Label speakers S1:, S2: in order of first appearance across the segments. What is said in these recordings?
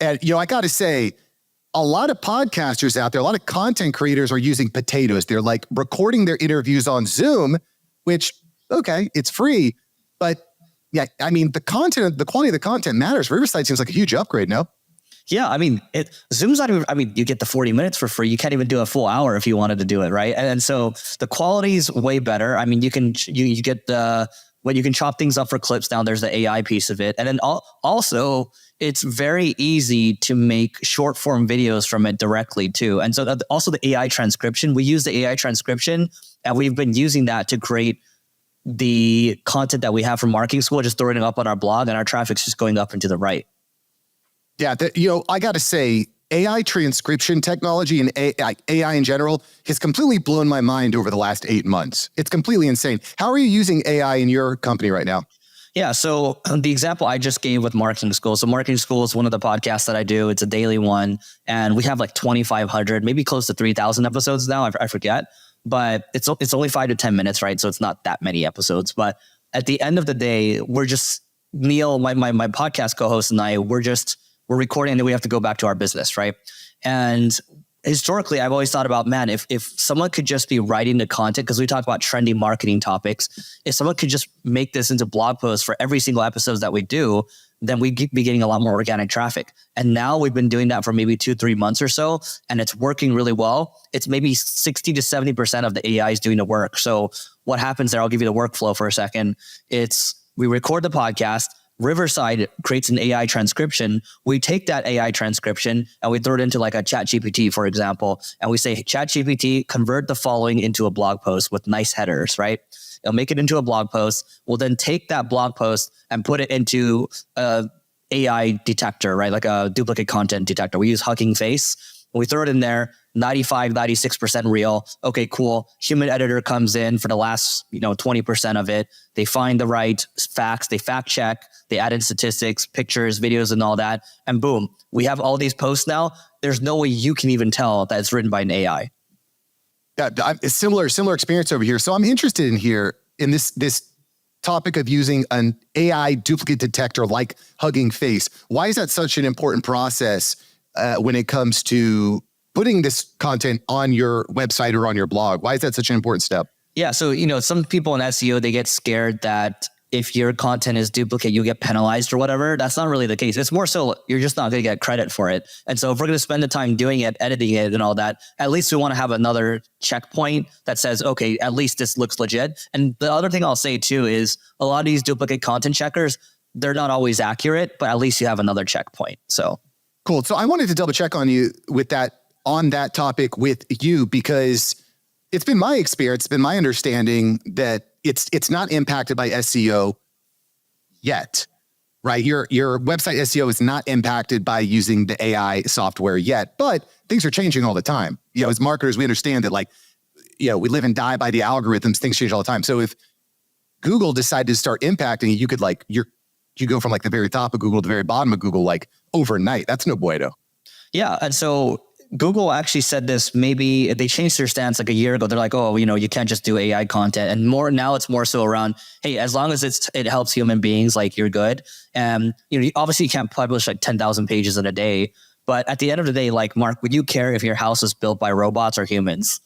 S1: And, I got to say, a lot of podcasters out there, a lot of content creators are using potatoes. They're like recording their interviews on Zoom, which, okay, it's free. But yeah, I mean, the quality of the content matters. Riverside seems like a huge upgrade, no?
S2: Yeah, I mean, Zoom's not even, I mean, you get the 40 minutes for free. You can't even do a full hour if you wanted to do it, right? And so the quality is way better. I mean, you can get when you can chop things up for clips now, there's the AI piece of it. And then also, it's very easy to make short form videos from it directly too. And so also the AI transcription, we use the AI transcription and we've been using that to create the content that we have from marketing school, just throwing it up on our blog and our traffic's just going up and to the right.
S1: Yeah, I got to say, AI transcription technology and AI in general has completely blown my mind over the last 8 months. It's completely insane. How are you using AI in your company right now?
S2: Yeah, so the example I just gave with Marketing School. So Marketing School is one of the podcasts that I do. It's a daily one, and we have like 2,500, maybe close to 3,000 episodes now. I forget, but it's only 5 to 10 minutes, right? So it's not that many episodes. But at the end of the day, we're just Neil, my podcast co-host, and I, we're recording and then we have to go back to our business, right? And historically, I've always thought about, man, if someone could just be writing the content, because we talk about trendy marketing topics, if someone could just make this into blog posts for every single episode that we do, then we'd be getting a lot more organic traffic. And now we've been doing that for maybe 2-3 months or so, and it's working really well. It's maybe 60 to 70% of the AI is doing the work. So what happens there, I'll give you the workflow for a second. We record the podcast, Riverside creates an AI transcription. We take that AI transcription and we throw it into like a ChatGPT, for example, and we say, ChatGPT, convert the following into a blog post with nice headers, right? It'll make it into a blog post. We'll then take that blog post and put it into a AI detector, right? Like a duplicate content detector. We use Hugging Face. When we throw it in there, 95, 96% real. Okay, cool. Human editor comes in for the last, 20% of it. They find the right facts. They fact check. They add in statistics, pictures, videos, and all that. And boom, we have all these posts now. There's no way you can even tell that it's written by an AI.
S1: Yeah, it's similar experience over here. So I'm interested in this topic of using an AI duplicate detector like Hugging Face. Why is that such an important process when it comes to putting this content on your website or on your blog? Why is that such an important step?
S2: Yeah, so some people in SEO, they get scared that if your content is duplicate, you get penalized or whatever. That's not really the case. It's more so you're just not going to get credit for it. And so if we're going to spend the time doing it, editing it and all that, at least we want to have another checkpoint that says, okay, at least this looks legit. And the other thing I'll say too is a lot of these duplicate content checkers, they're not always accurate, but at least you have another checkpoint. So
S1: cool. So I wanted to double check on you with that, on that topic with you, because it's been my experience, it's been my understanding that it's not impacted by SEO yet, right? Your website SEO is not impacted by using the AI software yet, but things are changing all the time. As marketers, we understand that we live and die by the algorithms. Things change all the time. So if Google decided to start impacting it, you could you go from the very top of Google to the very bottom of Google overnight. That's no bueno.
S2: Yeah, and so Google actually said this, maybe they changed their stance a year ago. They're like, oh, you can't just do AI content. And now it's more so around, hey, as long as it helps human beings, you're good. And, obviously you can't publish 10,000 pages in a day. But at the end of the day, Mark, would you care if your house is built by robots or humans?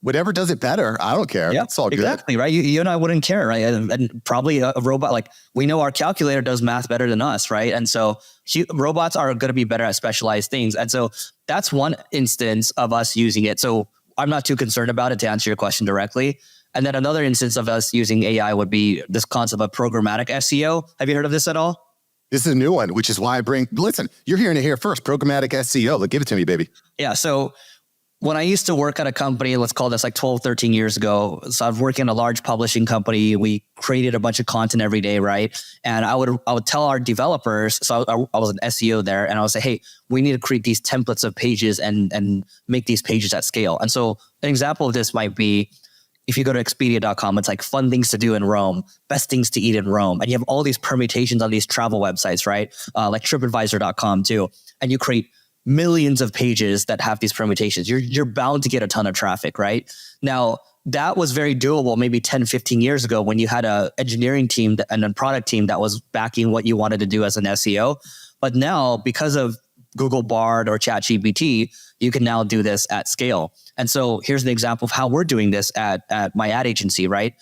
S1: Whatever does it better. I don't care.
S2: Yeah,
S1: it's all good.
S2: Exactly, right? You and I wouldn't care, right? And probably a robot, we know our calculator does math better than us, right? And so robots are going to be better at specialized things. And so that's one instance of us using it. So I'm not too concerned about it, to answer your question directly. And then another instance of us using AI would be this concept of programmatic SEO. Have you heard of this at all?
S1: This is a new one, which is why listen, you're hearing it here first, programmatic SEO. Give it to me, baby.
S2: Yeah, so when I used to work at a company, let's call this 12, 13 years ago. So I was working in a large publishing company. We created a bunch of content every day, right? And I would tell our developers, so I was an SEO there, and I would say, hey, we need to create these templates of pages and make these pages at scale. And so an example of this might be, if you go to Expedia.com, it's fun things to do in Rome, best things to eat in Rome. And you have all these permutations on these travel websites, right? Like TripAdvisor.com too. And you create millions of pages that have these permutations. You're bound to get a ton of traffic, right? Now, that was very doable maybe 10, 15 years ago when you had a engineering team and a product team that was backing what you wanted to do as an SEO. But now, because of Google Bard or ChatGPT, you can now do this at scale. And so here's an example of how we're doing this at my ad agency, right?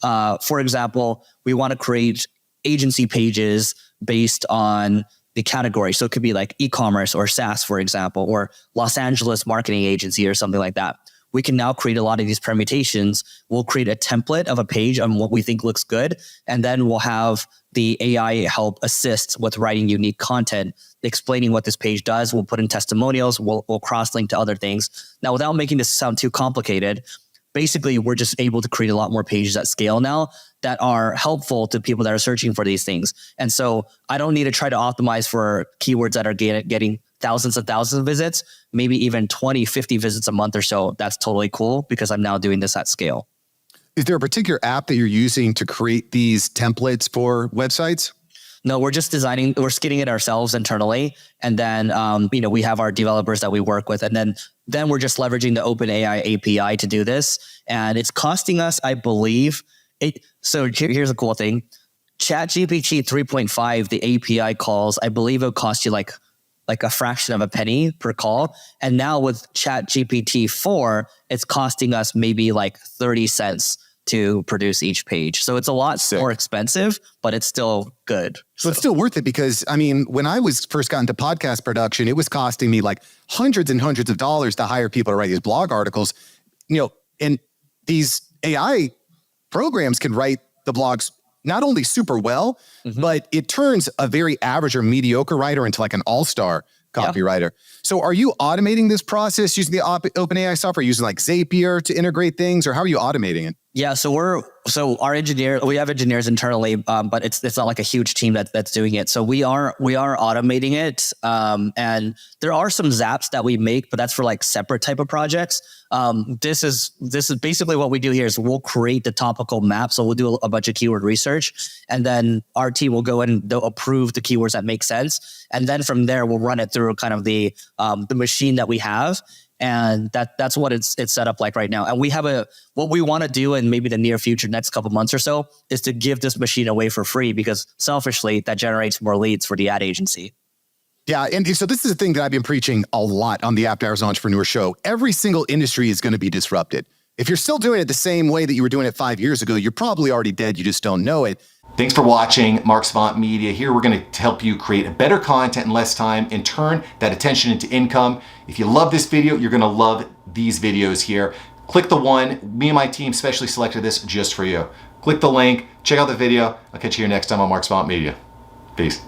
S2: For example, we want to create agency pages based on the category. So it could be like e-commerce or SaaS, for example, or Los Angeles marketing agency or something like that. We can now create a lot of these permutations. We'll create a template of a page on what we think looks good. And then we'll have the AI help assist with writing unique content, explaining what this page does. We'll put in testimonials. We'll cross-link to other things. Now, without making this sound too complicated, basically, we're just able to create a lot more pages at scale now that are helpful to people that are searching for these things. And so I don't need to try to optimize for keywords that are getting thousands and thousands of visits, maybe even 20, 50 visits a month or so. That's totally cool because I'm now doing this at scale.
S1: Is there a particular app that you're using to create these templates for websites?
S2: No, we're just we're skinning it ourselves internally. And then, we have our developers that we work with. And then we're just leveraging the OpenAI API to do this. And it's costing us, I believe, so here's a cool thing. ChatGPT 3.5, the API calls, I believe it'll cost you like a fraction of a penny per call. And now with ChatGPT 4, it's costing us maybe like 30 cents to produce each page. So it's a lot more expensive, but it's still good.
S1: So it's still worth it because, I mean, when I was first got into podcast production, it was costing me like hundreds and hundreds of dollars to hire people to write these blog articles, and these AI programs can write the blogs not only super well, but it turns a very average or mediocre writer into like an all-star copywriter. Yeah. So are you automating this process using the OpenAI software, using like Zapier to integrate things, or how are you automating it?
S2: Yeah, so we have engineers internally, but it's not like a huge team that's doing it. So we are automating it, and there are some zaps that we make, but that's for like separate type of projects. This is basically what we do here is we'll create the topical map. So we'll do a bunch of keyword research, and then our team will go in and they'll approve the keywords that make sense, and then from there we'll run it through kind of the machine that we have. And that's what it's set up like right now. And we have what we want to do in maybe the near future, next couple months or so, is to give this machine away for free because selfishly that generates more leads for the ad agency.
S1: Yeah. And so this is the thing that I've been preaching a lot on the After Hours Entrepreneur Show. Every single industry is going to be disrupted. If you're still doing it the same way that you were doing it 5 years ago, you're probably already dead. You just don't know it.
S3: Thanks for watching Mark Savant Media. Here we're going to help you create better content in less time and turn that attention into income. If you love this video, you're going to love these videos here. Click the one. Me and my team specially selected this just for you. Click the link. Check out the video. I'll catch you here next time on Mark Savant Media. Peace.